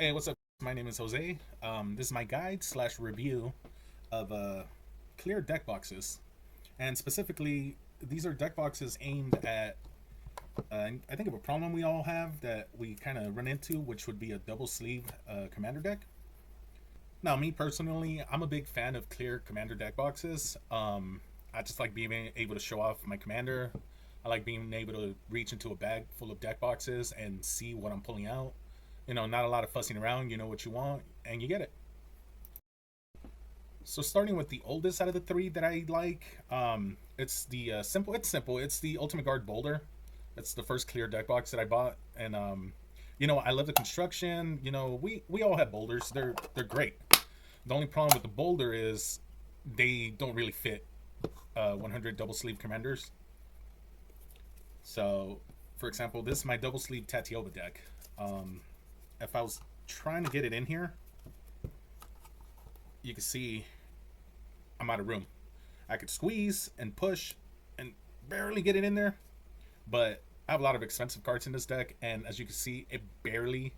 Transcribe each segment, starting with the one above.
Hey, what's up? My name is Jose. This is my guide slash review of clear deck boxes, and specifically, these are deck boxes aimed at. I think of a problem we all have that we kind of run into, which would be a double sleeve commander deck. Now, me personally, I'm a big fan of clear commander deck boxes. I just like being able to show off my commander. I like being able to reach into a bag full of deck boxes and see what I'm pulling out. Not a lot of fussing around. You know what you want, and you get it. So starting with the oldest out of the three that I like, it's the simple. It's simple. It's the Ultimate Guard Boulder. It's the first clear deck box that I bought, and I love the construction. We all have boulders. They're great. The only problem with the boulder is they don't really fit 100 double sleeve commanders. So, for example, this is my double sleeve Tatioba deck. If I was trying to get it in here, you can see I'm out of room. I could squeeze and push and barely get it in there, but I have a lot of expensive cards in this deck, and as you can see, it barely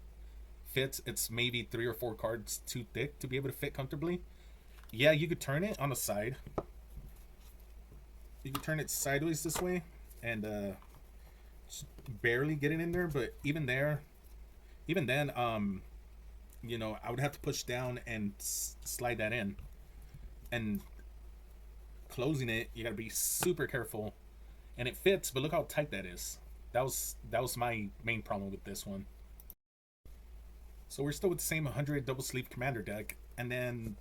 fits. It's maybe 3 or 4 cards too thick to be able to fit comfortably. Yeah, you could turn it on the side. You could turn it sideways this way and just barely get it in there, but even then, I would have to push down and slide that in. And closing it, you gotta be super careful. And it fits, but look how tight that is. That was my main problem with this one. So we're still with the same 100 double sleeve commander deck, and then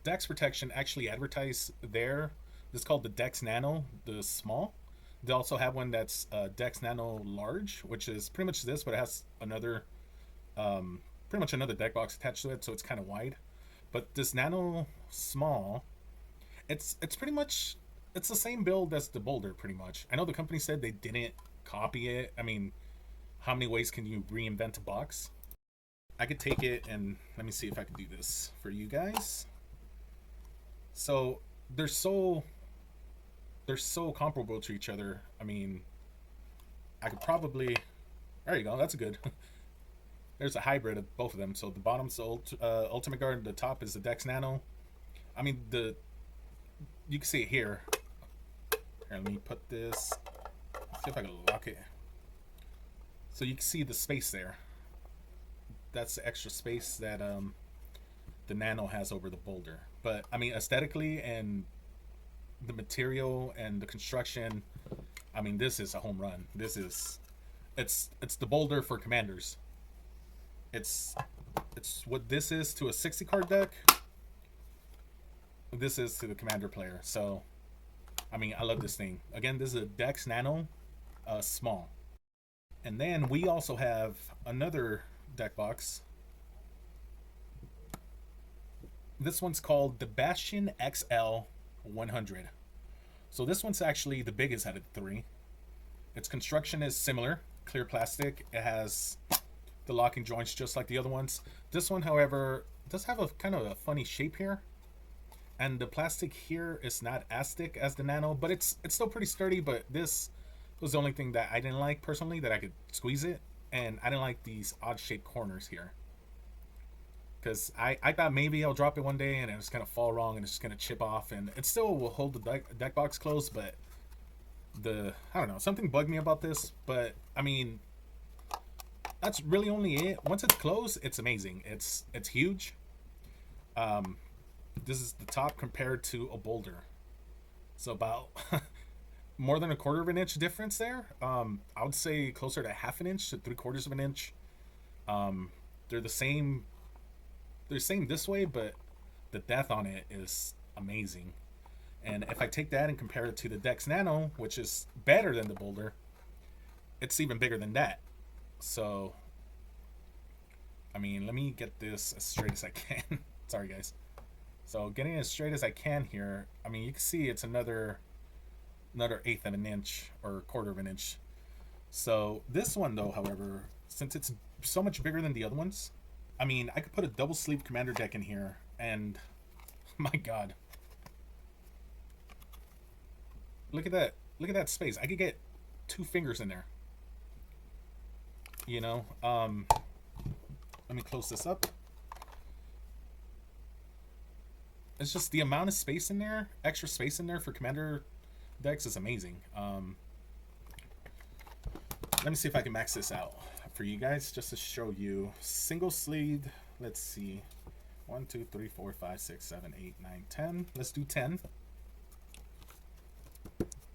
Dex Protection actually advertised there. This is called the Dex Nano, the small. They also have one that's Dex Nano large, which is pretty much this, but it has pretty much another deck box attached to it, so it's kind of wide. But this Nano small, it's pretty much it's the same build as the Boulder, pretty much. I know the company said they didn't copy it. I mean, how many ways can you reinvent a box? I could take it and let me see if I can do this for you guys. So they're so they're so comparable to each other. I mean, I could probably. There you go. That's good. There's a hybrid of both of them. So the bottom's the Ultimate Guard, the top is the Dex Nano. I mean, you can see it here. Here, let me put this. See if I can lock it. So you can see the space there. That's the extra space that the Nano has over the Boulder. But I mean, aesthetically and the material and the construction, I mean, this is a home run. It's the Boulder for commanders. It's what this is to a 60 card deck. This is to the commander player. So, I mean, I love this thing. Again, this is a Dex Nano, small. And then we also have another deck box. This one's called the Bastion XL 100. So this one's actually the biggest out of the three. Its construction is similar, clear plastic. It has the locking joints just like the other ones. This one, however, does have a kind of a funny shape here. And the plastic here is not as thick as the Nano, but it's still pretty sturdy. But this was the only thing that I didn't like personally, that I could squeeze it. And I didn't like these odd shaped corners here. Because I thought maybe I'll drop it one day and it's going to fall wrong and it's just going to chip off. And it still will hold the deck box closed, but I don't know, something bugged me about this. But, I mean, that's really only it. Once it's closed, it's amazing. It's huge. This is the top compared to a Boulder. So about more than a quarter of an inch difference there. I would say closer to half an inch to 3/4 of an inch. They're the same. They're the same this way, but the depth on it is amazing. And if I take that and compare it to the Dex Nano, which is better than the Boulder, it's even bigger than that. So, I mean, let me get this as straight as I can. Sorry, guys. So, getting it as straight as I can here, I mean, you can see it's another eighth of an inch or quarter of an inch. So, this one, though, however, since it's so much bigger than the other ones, I mean, I could put a double sleeve commander deck in here, and my God. Look at that. Look at that space. I could get 2 fingers in there. You know, Let me close this up. It's just the amount of space in there, extra space in there for commander decks is amazing. Let me see if I can max this out for you guys just to show you. Single sleeved, let's see. 1, 2, 3, 4, 5, 6, 7, 8, 9, 10. Let's do 10.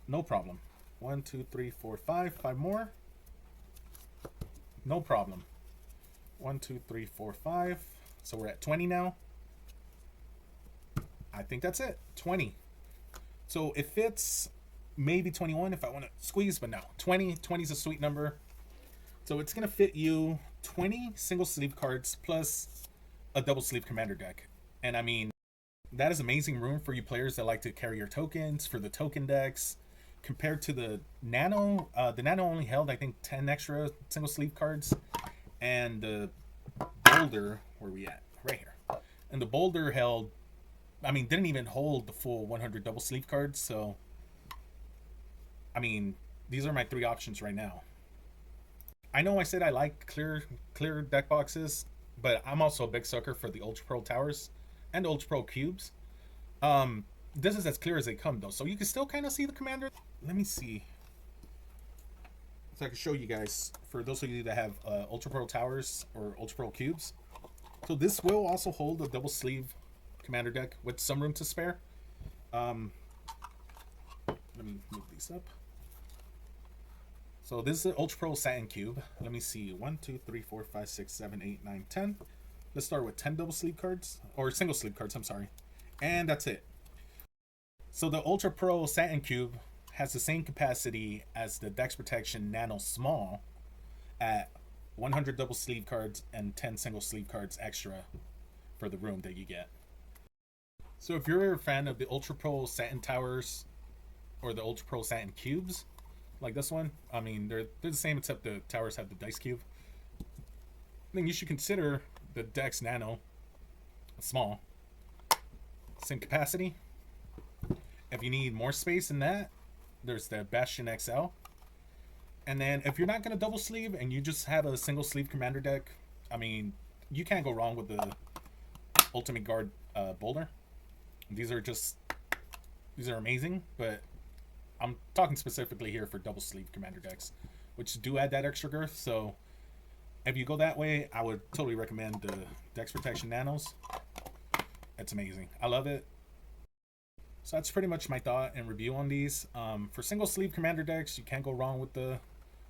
No problem. 1, 2, 3, 4, 5. 5 more. No problem. 1, 2, 3, 4, 5. So we're at 20 now. I think that's it. 20. So it fits maybe 21 if I want to squeeze, but no. 20. 20 is a sweet number. So it's going to fit you 20 single sleeve cards plus a double sleeve commander deck. And I mean, that is amazing room for you players that like to carry your tokens for the token decks. Compared to the Nano only held, I think, 10 extra single sleeve cards. And the Boulder, where are we at? Right here. And the Boulder held, I mean, didn't even hold the full 100 double sleeve cards. So, I mean, these are my 3 options right now. I know I said I like clear deck boxes, but I'm also a big sucker for the Ultra Pro Towers and Ultra Pro Cubes. This is as clear as they come, though, so you can still kind of see the commander. Let me see. So I can show you guys, for those of you that have Ultra Pro Towers or Ultra Pro Cubes. So this will also hold a double sleeve commander deck with some room to spare. Let me move these up. So this is an Ultra Pro Satin Cube. Let me see. 1, 2, 3, 4, 5, 6, 7, 8, 9, 10. Let's start with 10 double sleeve cards, or single sleeve cards, I'm sorry. And that's it. So the Ultra Pro Satin Cube has the same capacity as the Dex Protection Nano Small at 100 double sleeve cards and 10 single sleeve cards extra for the room that you get. So if you're a fan of the Ultra Pro Satin Towers or the Ultra Pro Satin Cubes, like this one, I mean, they're the same except the towers have the dice cube, then you should consider the Dex Nano Small. Same capacity. If you need more space than that, there's the Bastion XL. And then if you're not going to double sleeve and you just have a single sleeve commander deck, I mean, you can't go wrong with the Ultimate Guard Boulder. These are amazing, but I'm talking specifically here for double sleeve commander decks, which do add that extra girth. So if you go that way, I would totally recommend the Dex Protection Nanos. It's amazing. I love it. So that's pretty much my thought and review on these. For single sleeve commander decks, you can't go wrong with the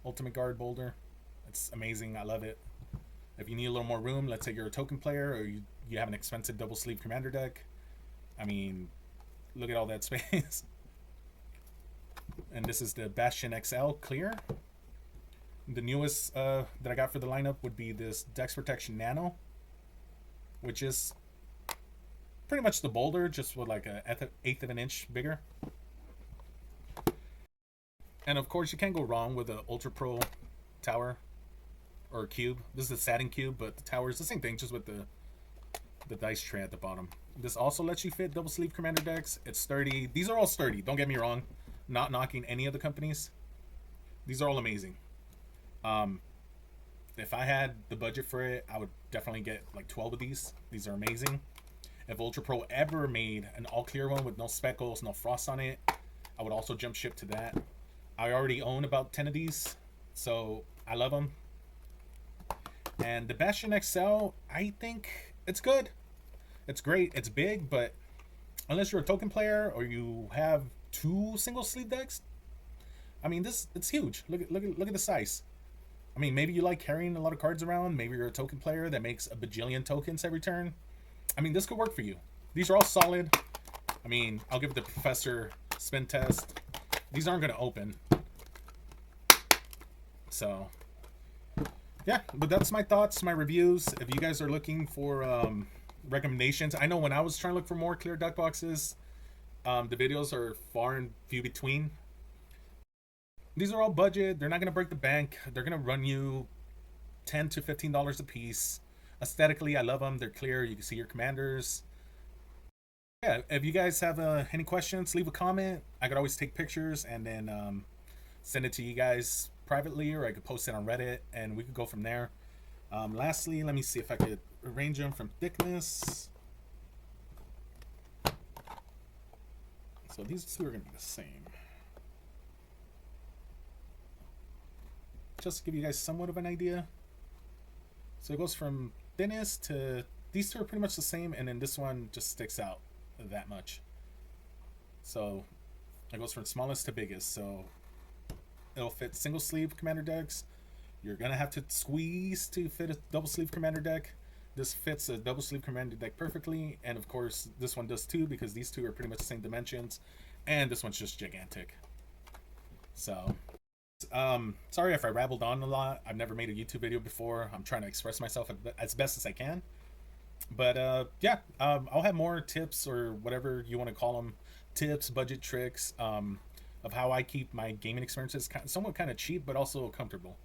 Ultimate Guard Boulder. It's amazing. I love it. If you need a little more room, let's say you're a token player or you have an expensive double sleeve commander deck, I mean, look at all that space. And this is the Bastion XL Clear. The newest that I got for the lineup would be this Dex Protection Nano, which is pretty much the Boulder, just with like a eighth of an inch bigger. And of course, you can't go wrong with the Ultra Pro Tower or Cube. This is the Satin Cube, but the tower is the same thing, just with the dice tray at the bottom. This also lets you fit double sleeve commander decks. It's sturdy. These are all sturdy. Don't get me wrong. Not knocking any of the companies. These are all amazing. If I had the budget for it, I would definitely get like 12 of these. These are amazing. If Ultra Pro ever made an all clear one with no speckles, no frost on it, I would also jump ship to that. I already own about 10 of these, so I love them. And the Bastion XL, I think it's good. It's great. It's big, but unless you're a token player or you have 2 single sleeve decks, I mean, it's huge. Look at the size. I mean, maybe you like carrying a lot of cards around. Maybe you're a token player that makes a bajillion tokens every turn. I mean, this could work for you. These are all solid. I mean, I'll give the professor spin test. These aren't going to open. So, yeah, but that's my thoughts, my reviews. If you guys are looking for recommendations, I know when I was trying to look for more clear deck boxes, the videos are far and few between. These are all budget. They're not going to break the bank. They're going to run you $10 to $15 a piece. Aesthetically, I love them. They're clear. You can see your commanders. Yeah, if you guys have any questions, leave a comment. I could always take pictures and then send it to you guys privately, or I could post it on Reddit, and we could go from there. Lastly, let me see if I could arrange them from thickness. So these two are going to be the same. Just to give you guys somewhat of an idea. So it goes from thinnest to, these two are pretty much the same, and then this one just sticks out that much. So it goes from smallest to biggest. So it'll fit single sleeve commander decks. You're gonna have to squeeze to fit a double sleeve commander deck. This fits a double sleeve commander deck perfectly, and of course this one does too, because these two are pretty much the same dimensions, and this one's just gigantic. So sorry if I rabbled on a lot. I've never made a YouTube video before. I'm trying to express myself as best as I can. But yeah, I'll have more tips, or whatever you want to call them, tips, budget tricks, of how I keep my gaming experiences somewhat kind of cheap, but also comfortable.